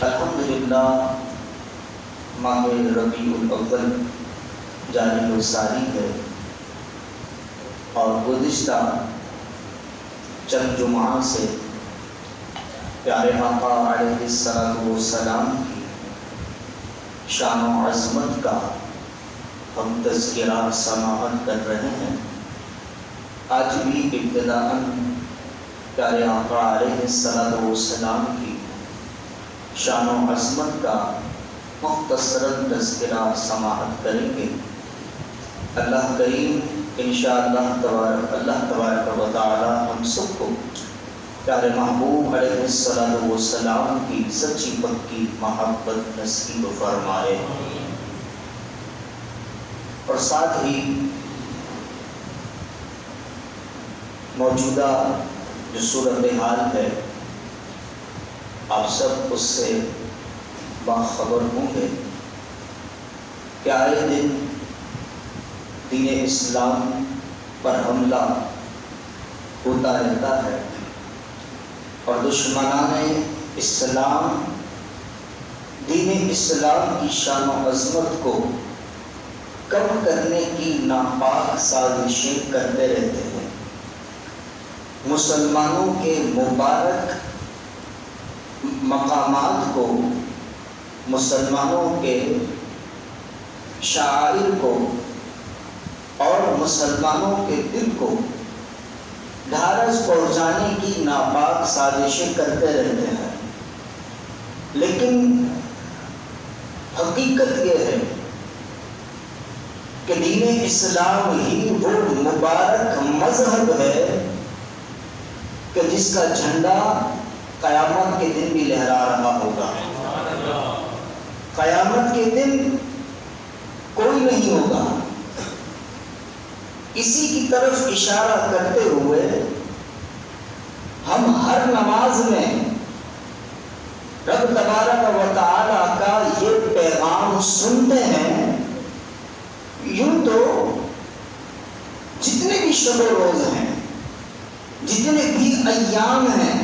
الحمدللہ ماہ ربیع الاول جاری و ساری ہے اور گزشتہ چند جمعہ سے پیارے آقا علیہ السلام کی شان و عظمت کا ہم تذکرہ سماعت کر رہے ہیں۔ آج بھی ابتداءً پیارے آقا علیہ السلام کی شان و عظمت کا مختصراً تذکرہ سماعت کریں گے۔ اللہ کریم انشاءاللہ تبارک و تعالی ہم سب کو پیارے محبوب علیہ السلام کی سچی پکی محبت نصیب فرمائے، اور ساتھ ہی موجودہ جو صورتحال ہے آپ سب اس سے باخبر ہوں گے کہ آئے دن دین اسلام پر حملہ ہوتا رہتا ہے اور دشمنان اسلام دین اسلام کی شان و عظمت کو کم کرنے کی ناپاک سازشیں کرتے رہتے ہیں۔ مسلمانوں کے مبارک مقامات کو، مسلمانوں کے شعائر کو اور مسلمانوں کے دل کو ڈھارس پہنچانے کی ناپاک سازشیں کرتے رہتے ہیں، لیکن حقیقت یہ ہے کہ دین اسلام ہی وہ مبارک مذہب ہے کہ جس کا جھنڈا قیامت کے دن بھی لہرا رہا ہوگا۔ قیامت کے دن کوئی نہیں ہوگا۔ اسی کی طرف اشارہ کرتے ہوئے ہم ہر نماز میں رب تبارک و تعالی کا یہ پیغام سنتے ہیں۔ یوں تو جتنے بھی شب و روز ہیں، جتنے بھی ایام ہیں،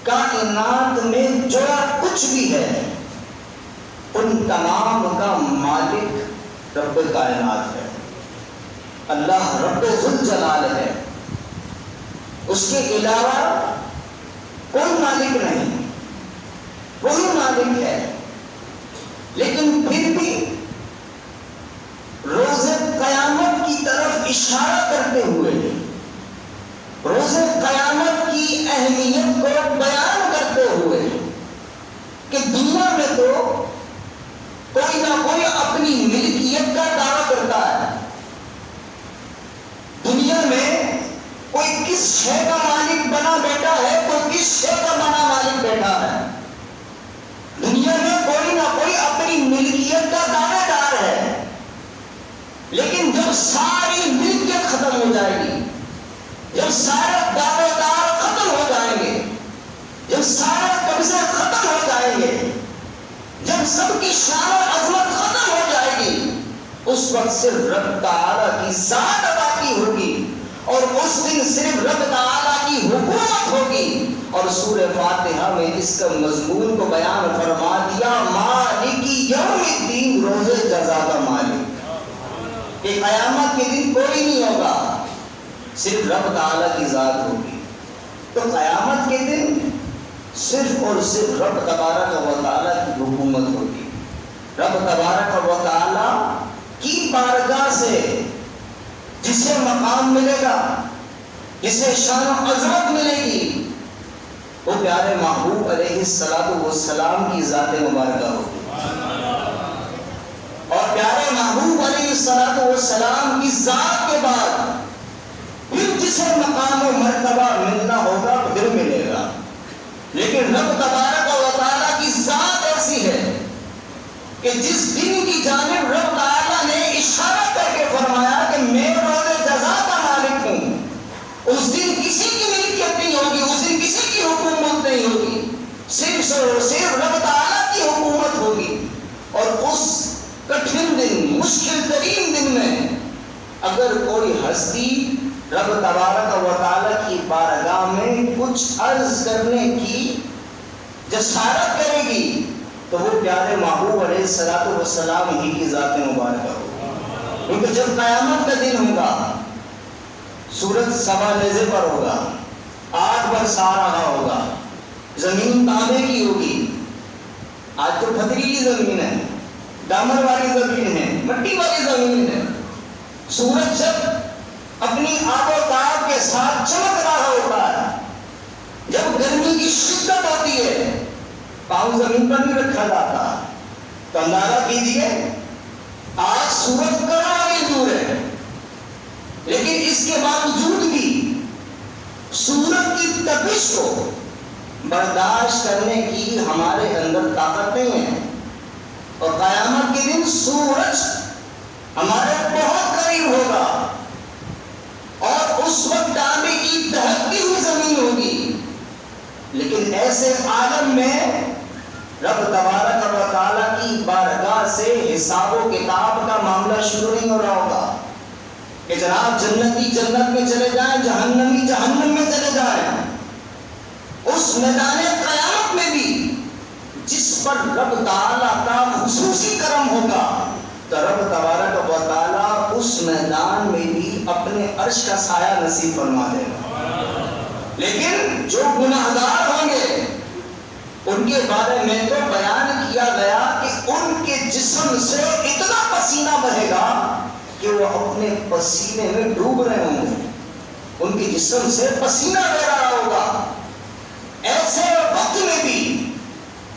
کائنات میں جو کچھ بھی ہے، ان تمام کا مالک رب کائنات ہے، اللہ رب ذوالجلال ہے۔ اس کے علاوہ کوئی مالک نہیں، وہی مالک ہے۔ لیکن پھر بھی روز قیامت کی طرف اشارہ کرتے ہوئے، روز قیامت کی اہمیت کو بیان کرتے ہوئے کہ دنیا میں تو کوئی نہ کوئی اپنی ملکیت کا دعویٰ کرتا ہے، دنیا میں کوئی کس شے کا مالک بنا بیٹھا ہے، کوئی کس شے کا بنا مالک بیٹھا ہے۔ دنیا میں کوئی نہ کوئی اپنی ملکیت کا دعوے دار ہے، لیکن جب ساری ملکیت ختم ہو جائے گی، جب سارے دعوے دار ختم ہو جائیں گے، جب سارے قبضے ختم ہو جائیں گے، جب سب کی شان و عظمت ختم ہو جائے گی، اس وقت صرف رب تعالیٰ کی ذات باقی ہوگی، اور اس دن صرف رب تعالیٰ کی حکومت ہوگی۔ اور سورہ فاتحہ میں اس کا مضمون کو بیان فرما دیا، مالکی یوم الدین، روز جزا کا مالک، کہ قیامت کے دن کوئی نہیں ہوگا، صرف رب تعالیٰ کی ذات ہوگی۔ تو قیامت کے دن صرف اور صرف رب تبارک و تعالیٰ کی حکومت ہوگی۔ رب تبارک و تعالیٰ کی بارگاہ سے جسے مقام ملے گا، جسے شان و عظمت ملے گی، وہ پیارے محبوب علیہ السلام کی ذات مبارکہ ہوگی، اور پیارے محبوب علیہ السلام کی ذات کے بعد پھر جسے مقام و مرتبہ ملنا ہوگا پھر ملے گا۔ لیکن رب تبارک و تعالیٰ کی ذات ایسی ہے کہ جس دن کی جانب رب تعالیٰ نے اشارہ کر کے فرمایا کہ میں روز جزا کا مالک ہوں، اس دن کسی کی ملکیت نہیں ہوگی، اس دن کسی کی حکومت نہیں ہوگی، صرف رب تعالیٰ کی حکومت ہوگی۔ اور اس کٹھن دن، مشکل ترین دن میں اگر کوئی ہستی رب تبارک و تعالیٰ کی بارگاہ میں کچھ عرض کرنے کی جسارت کرے گی تو وہ پیارے محبوب علیہ السلام ہی کی ذات مبارکہ ہوگی. کیونکہ جب قیامت کا دن ہوگا، سورج سوا نیزے پر ہوگا، آگ برسا رہا ہوگا، زمین تانبے کی ہوگی. آج تو پتھریلی زمین ہے، ڈامر والی زمین ہے، مٹی والی زمین ہے. سورج جب اپنی آب و تاب کے ساتھ چمک رہا ہوتا ہے، جب گرمی کی شدت ہوتی ہے، پاؤں زمین پر نہیں رکھا جاتا. تو اندازہ کیجئے آج سورج کروڑوں دور ہے، لیکن اس کے باوجود بھی سورج کی تپش کو برداشت کرنے کی ہمارے اندر طاقت نہیں ہے. اور قیامت کے دن سورج ہمارے بہت قریب ہوگا اور اس وقت تانبے کی دہکتی ہوئی زمین ہوگی. لیکن ایسے عالم میں رب تبارک و تعالیٰ کی بارگاہ سے حساب و کتاب کا معاملہ شروع نہیں ہو رہا ہوگا کہ جناب جنتی جنت میں چلے جائیں، جہنمی جہنم میں چلے جائیں. اس میدان قیامت میں بھی جس پر رب تعالیٰ کا خصوصی کرم ہوگا تو رب تبارک و تعالیٰ اس میدان میں بھی اپنے عرش کا سایہ نصیب فرما دے گا. لیکن جو گناہگار ہوں گے ان کے بارے میں تو بیان کیا گیا کہ ان کے جسم سے اتنا پسینہ بہے گا کہ وہ اپنے پسینے میں ڈوب رہے ہوں گے. ان کے جسم سے پسینہ بہ رہا ہوگا. ایسے وقت میں بھی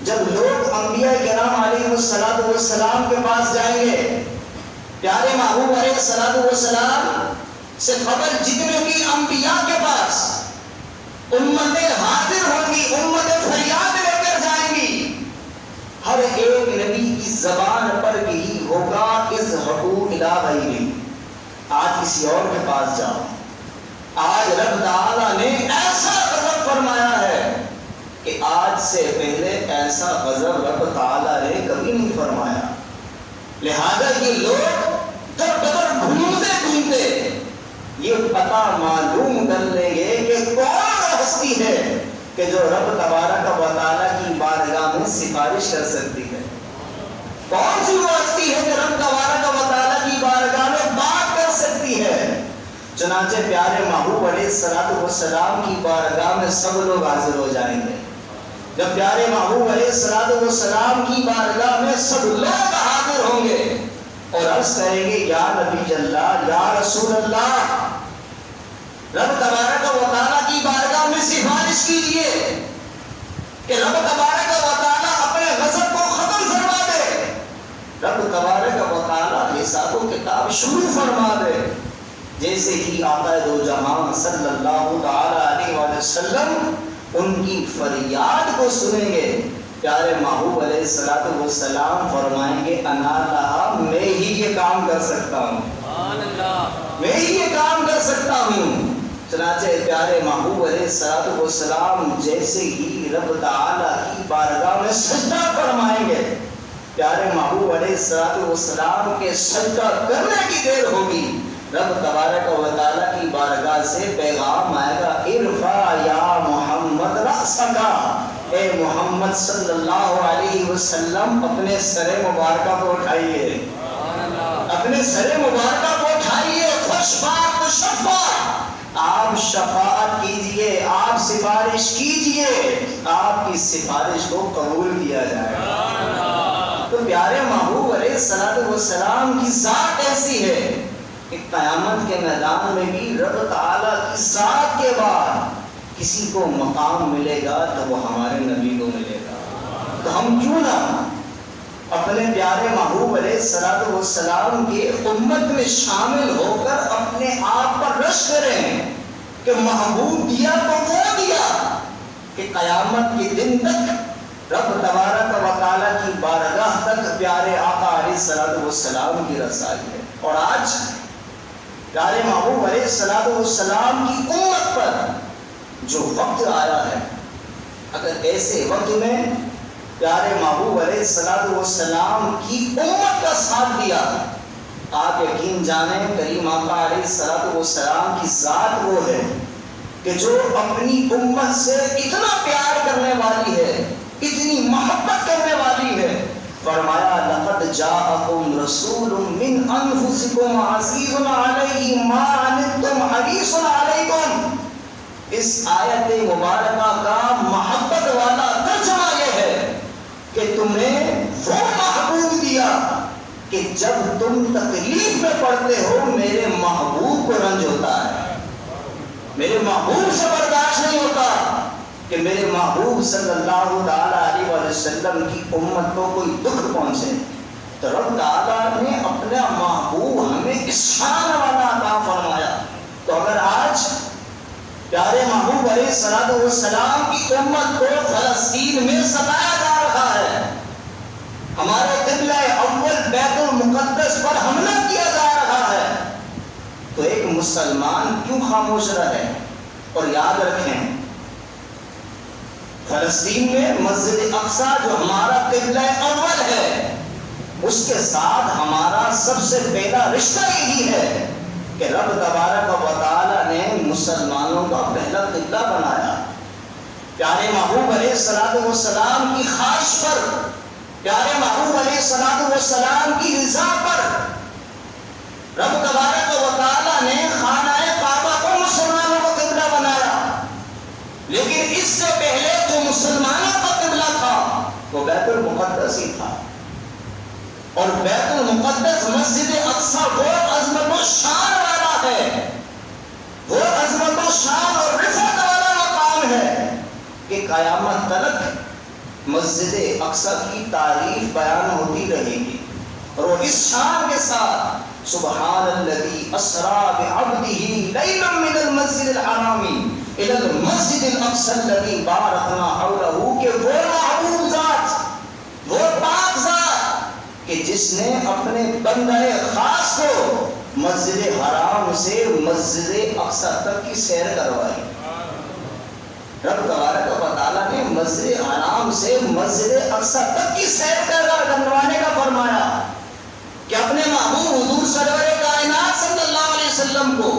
جب لوگ انبیاء کرام علیہ السلام کے پاس جائیں گے، پیارے محبوب علیہ السلام سے خبر جتنے بھی انبیاء کے پاس امتیں حاضر ہوں گی، امتیں فریاد لے کر جائیں گی. ہر ایک نبی کی زبان پر یہی ہوگا اذهبوا الی غیری، آج کسی اور کے پاس جاؤ. آج رب تعالیٰ نے ایسا غضب فرمایا ہے کہ آج سے پہلے ایسا غضب رب تعالیٰ نے کبھی نہیں فرمایا. لہذا یہ لوگ در بدر ڈھونڈتے یہ پتہ معلوم کر لیں گے کہ کون ہستی ہے کہ جو رب تبارک و تعالیٰ کی بارگاہ میں سفارش کر سکتی ہے. کون سی وہ ہستی ہے کہ رب تبارک و تعالیٰ کی بارگاہ میں بات کر سکتی ہے. چنانچہ پیارے محبوب علیہ السلام کی بارگاہ میں سب لوگ حاضر ہو جائیں گے. جب پیارے محبوب علیہ السلام کی بارگاہ میں سب لوگ حاضر ہوں گے اور عرض کریں گے یا نبی اللہ، یا رسول اللہ، رب تبارک و تعالیٰ کی بارگاہ میں سفارش کیجئے کہ رب تبارک و تعالیٰ اپنے غضب کو ختم فرما دے، رب تبارک و تعالیٰ حساب و کتاب شروع فرما دے. جیسے ہی آقا دو جہاں صلی اللہ تعالی علیہ وسلم ان کی فریاد کو سنیں گے، پیارے محبوب علیہ السلام فرمائیں گے انا لہا، میں ہی یہ کام کر سکتا ہوں، میں ہی یہ کام کر سکتا ہوں. چنانچہ پیارے محبوب علیہ السلام جیسے ہی رب تعالیٰ کی بارگاہ میں سجدہ فرمائیں گے، پیارے محبوب علیہ السلام کے سجدہ کرنے کی دیر ہوگی، رب تبارک و تعالیٰ کی بارگاہ سے پیغام آئے گا ارفع یا محمد رأسک، اے محمد صلی اللہ علیہ وسلم اپنے سر مبارکہ کو اٹھائیے، اپنے سر مبارکہ کو اٹھائیے. فاشفع تشفع، آپ شفاعت کیجئے، آپ سفارش کیجئے، آپ کی سفارش کو قبول کیا جائے گا. تو پیارے محبوب علیہ السلام کی ذات ایسی ہے کہ قیامت کے میدان میں بھی رب تعالیٰ کی ذات کے بعد کسی کو مقام ملے گا تو وہ ہمارے نبی کو ملے گا. تو ہم کیوں نہ اپنے پیارے محبوب علیہ السلام کے امت میں شامل ہو کر اپنے آپ پر رش کریں کہ محبوب دیا تو وہ دیا کہ قیامت کے دن تک رب تبارک و تعالیٰ کی بارگاہ تک پیارے آقا علیہ السلام کی رسائی ہے. اور آج پیارے محبوب علیہ السلام کی امت پر جو وقت آیا ہے، اگر ایسے وقت میں پیارے محبوب علیہ السلام کی امت کا ساتھ دیا، آپ یقین جانیں کریم آقا علیہ السلام کی ذات وہ ہے کہ جو اپنی امت سے اتنا پیار کرنے والی ہے، فرمایا لقد جاءکم رسول من انفسکم عزیز علیہ ما عنتم حریص علیکم. اس آیت مبارکہ کا محبت والا ترجمہ یہ ہے کہ تمہیں وہ محبوب دیا کہ جب تم تکلیف میں پڑتے ہو میرے محبوب کو رنج ہوتا ہے، میرے محبوب سے برداشت نہیں ہوتا کہ میرے محبوب صلی اللہ علیہ وسلم کی امت کو کوئی دکھ پہنچے. تو رب تعالیٰ نے اپنا محبوب ہمیں اس شان والا عطا فرمایا. تو اگر آج پیارے محبوب علیہ السلام کی امت کو فلسطین میں ستایا جا رہا ہے، ہمارے قبلہ اول بیت المقدس پر حملہ کیا جا رہا ہے، تو ایک مسلمان کیوں خاموش رہے؟ اور یاد رکھیں فلسطین میں مسجد اقصی جو ہمارا قبلہ اول ہے، اس کے ساتھ ہمارا سب سے پہلا رشتہ یہی ہے کہ رب تبارک و تعالی نے مسلمانوں کا پہلا قبلہ بنایا. پیارے محبوب علیہ السلام کی خواہش پر، پیارے محبوب علیہ السلام کی رضا پر رب تبارک و تعالی نے خانہ کعبہ کو مسلمانوں کا قبلہ بنایا. لیکن اس سے پہلے جو مسلمانوں کا قبلہ تھا وہ بیت المقدس ہی تھا. اور بیت المقدس مسجد اقصی وہ عظمت و شان والا ہے، وہ عظمت و شان اور رفعت والا مقام ہے کہ قیامت تک مسجد اقصی کی تعریف بیان ہوتی رہے گی. اور وہ اس شان کے ساتھ سبحان الذی اسری بعبدہ لیلا من المسجد الحرام الی المسجد الاقصی الذی بارکنا حولہ، کہ وہ محبوب ذات، وہ پاک ذات کہ جس نے اپنے بندہ خاص کو مسجد حرام سے مسجد اقصی تک کی سیر کروائی. رب تبارک و تعالیٰ نے مسجد حرام سے مسجد اقصی تک کی سیر کروانے کا فرمایا کہ اپنے محبوب حضور سرور کائنات صلی اللہ علیہ وسلم کو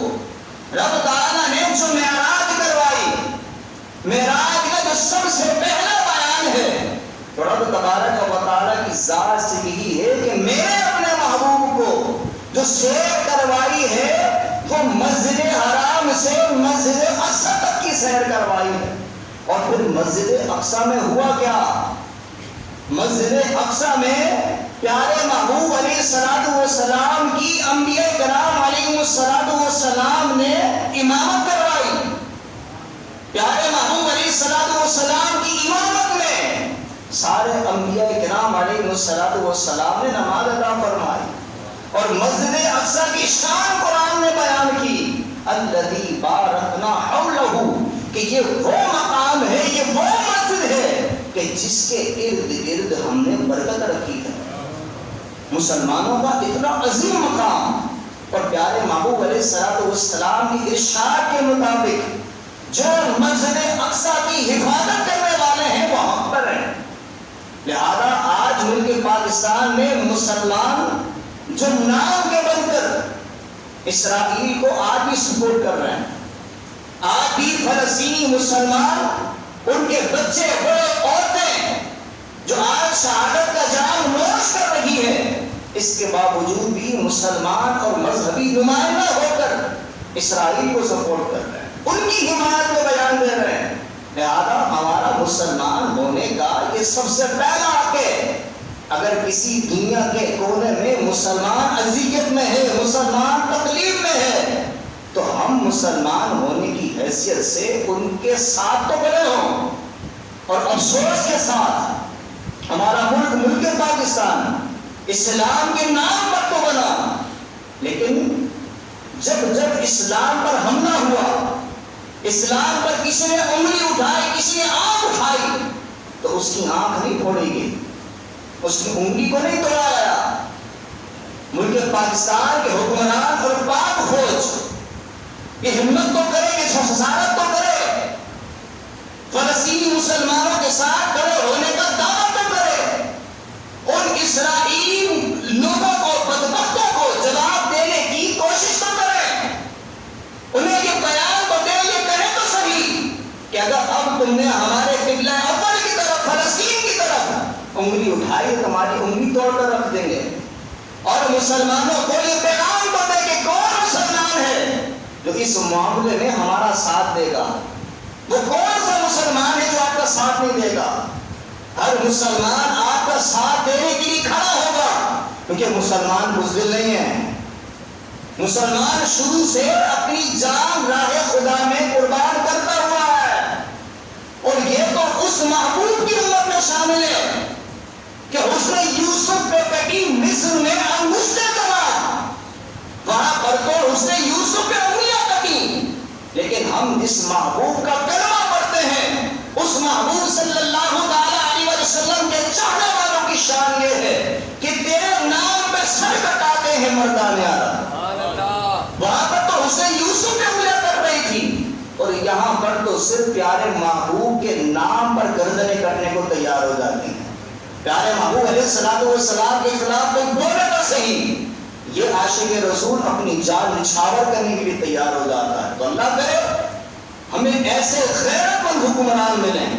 رب تعالیٰ نے جو معراج کروائی، معراج کا جو سب سے پہلا بیان ہے، تو رب تبارک و تعالیٰ کی ذات سے یہی ہے کہ میرے اپنے محبوب کو جو سیر کروائی ہے وہ مسجد حرام سے مسجد اقصی تک کی سیر کروائی ہے. اور پھر مسجد اقصی میں ہوا کیا؟ مسجد اقصی میں پیارے محبوب علیہ السلام کی انبیاء کرام علیہ السلام نے امامت کروائی. پیارے محبوب علیہ السلام کی امامت میں سارے انبیاء کرام علیہ السلام نے نماز ادا فرمائی. اور مسجد اقصی کی شان قرآن نے بیان کی الذی بارکنا حولہ، کہ یہ وہ مقام ہے، یہ وہ مسجد ہے کہ جس کے ارد گرد ہم نے برکت رکھی ہے. مسلمانوں کا اتنا عظیم مقام. اور پیارے محبوب علیہ السلام کی ارشاد کے مطابق جو مسجد اقصی کی حفاظت کرنے والے ہیں وہ ہم پر ہیں. لہذا آج ملک پاکستان میں مسلمان جو نام کے بن کر اسرائیل کو آج بھی سپورٹ کر رہے ہیں، آج بھی فلسطینی مسلمان، ان کے بچے بڑے عورتیں جو آج شہادت کا جام نوش کر رہی ہے، اس کے باوجود بھی مسلمان اور مذہبی نمائندہ ہو کر اسرائیل کو سپورٹ کر رہے ہیں، ان کی حمایت کو بیان دے رہے ہیں. لہذا ہمارا مسلمان ہونے کا یہ سب سے پہلا حق ہے. اگر کسی دنیا کے کونے میں مسلمان اذیت میں ہے، مسلمان تکلیف میں ہے، تو ہم مسلمان ہونے کی حیثیت سے ان کے ساتھ تو بنے ہوں. اور افسوس کے ساتھ ہمارا ملک پاکستان اسلام کے نام پر تو بنا، لیکن جب اسلام پر حملہ ہوا، اسلام پر کسی نے انگلی اٹھائی، کسی نے آنکھ اٹھائی، تو اس کی آنکھ نہیں پھوڑی گئی، اس کی انگلی کو نہیں توڑا گیا. ملک پاکستان کے حکمران اور پاک فوج یہ ہمت تو کرے، یہ جسارت تو کرے، فلسطینی مسلمانوں کے ساتھ کھڑے ہونے کا دعویٰ تو کرے، ان اسرائیلی لوگوں کو، بدبختوں کو جواب دینے کی کوشش تو کرے، انہیں یہ بیان تو دے، یہ کہے تو صحیح کہ اگر اب تم نے ہمارے قبلہ اول کی طرف، فلسطین کی طرف انگلی اٹھائی تمہاری انگلی توڑ کر رکھ دیں گے. اور مسلمانوں کو یہ پیغام تو دے کہ کون مسلمان ہے جو اس معاملے میں ہمارا ساتھ دے گا. وہ کون سا مسلمان ہے جو آپ کا ساتھ نہیں دے گا؟ ہر مسلمان آپ کا ساتھ دینے کے لیے کھڑا ہوگا، کیونکہ مسلمان بزدل نہیں ہے. مسلمان شروع سے اپنی جان راہ خدا میں قربان کرتا ہوا ہے. اور یہ تو اس محبوب کی امت میں شامل ہے کہ اس نے یوسف پہ کٹی مصر میں انگشتیں دبا، وہاں پر تو اس نے یوسف پہ انگلیاں کٹی. لیکن ہم جس محبوب کا کلمہ پڑھتے ہیں، اس محبوب صلی اللہ علیہ وسلم کے چاہنے والوں کی شان یہ ہے کہ تیرے نام پہ سر کٹاتے ہیں مردان عرب. وہاں پر تو اس نے یوسف پہ انگلیاں کر رہی تھی، اور یہاں پر تو صرف پیارے محبوب کے نام پر گردنیں کٹنے کو تیار ہو جاتی ہیں. پیارے محبوب علیہ السلام کے خلاف کوئی بولے تو صحیح، یہ عاشق رسول اپنی جان نچھاور کرنے کے لیے تیار ہو جاتا ہے. تو اللہ کرے ہمیں ایسے غیرت مند حکمران ملیں،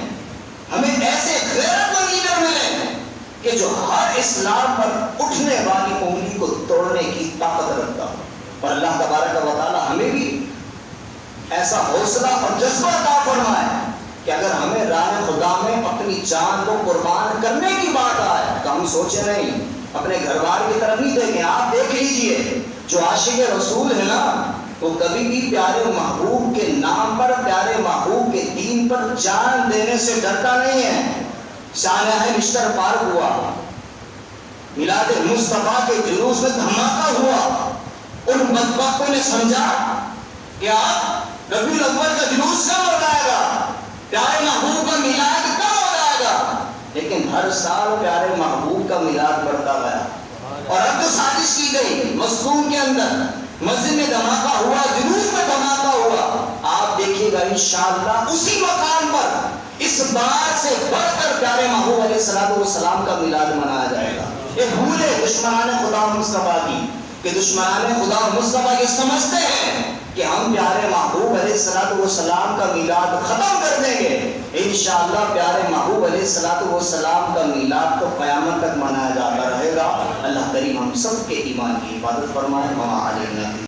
ہمیں ایسے غیرت مند لیڈر ملیں کہ جو ہر اسلام پر اٹھنے والی انگلی کو توڑنے کی طاقت رکھتا ہو. اور اللہ تبارک و تعالی ہمیں بھی ایسا حوصلہ اور جذبہ عطا فرمائے کہ اگر ہمیں راہ خدا میں اپنی جان کو قربان کرنے کی بات آئے تو ہم سوچیں نہیں، اپنے گھر والے کی طرف نہیں دیکھیں. آپ دیکھ لیجئے جو عاشق رسول ہے نا، وہ کبھی بھی پیارے محبوب کے نام پر، پیارے محبوب کے دین پر جان دینے سے ڈرتا نہیں ہے. سانحہ مشتر پار ہوا، میلاد مصطفیٰ کے جلوس میں دھماکہ ہوا. ان بدبختوں نے سمجھا کہ آپ ربیع الاول کا جلوس کم ہو جائے گا، پیارے محبوب کا میلاد کم ہو جائے گا. لیکن ہر سال پیارے محبوب کا میلاد بڑھتا گیا. اور اب تو سازش کی گئی مظلوم کے اندر، مسجد میں دھماکہ ہوا، جلوس میں دھماکہ ہوا. آپ دیکھیے گا انشاءاللہ اسی مقام پر اس بار سے بڑھ کر پیارے محبوب علیہ السلام کا میلاد منایا جائے گا. یہ بھولے دشمنان خدا مصطفیٰ کی کہ دشمنان خدا مصطفیٰ یہ سمجھتے ہیں کہ ہم پیارے محبوب علیہ السلام کا میلاد ختم کر دیں گے. انشاءاللہ پیارے محبوب علیہ السلام کا میلاد تو قیامت تک منایا جاتا رہے گا. اللہ کریم ہم سب کے ایمان کی حفاظت فرمائے. وما علینا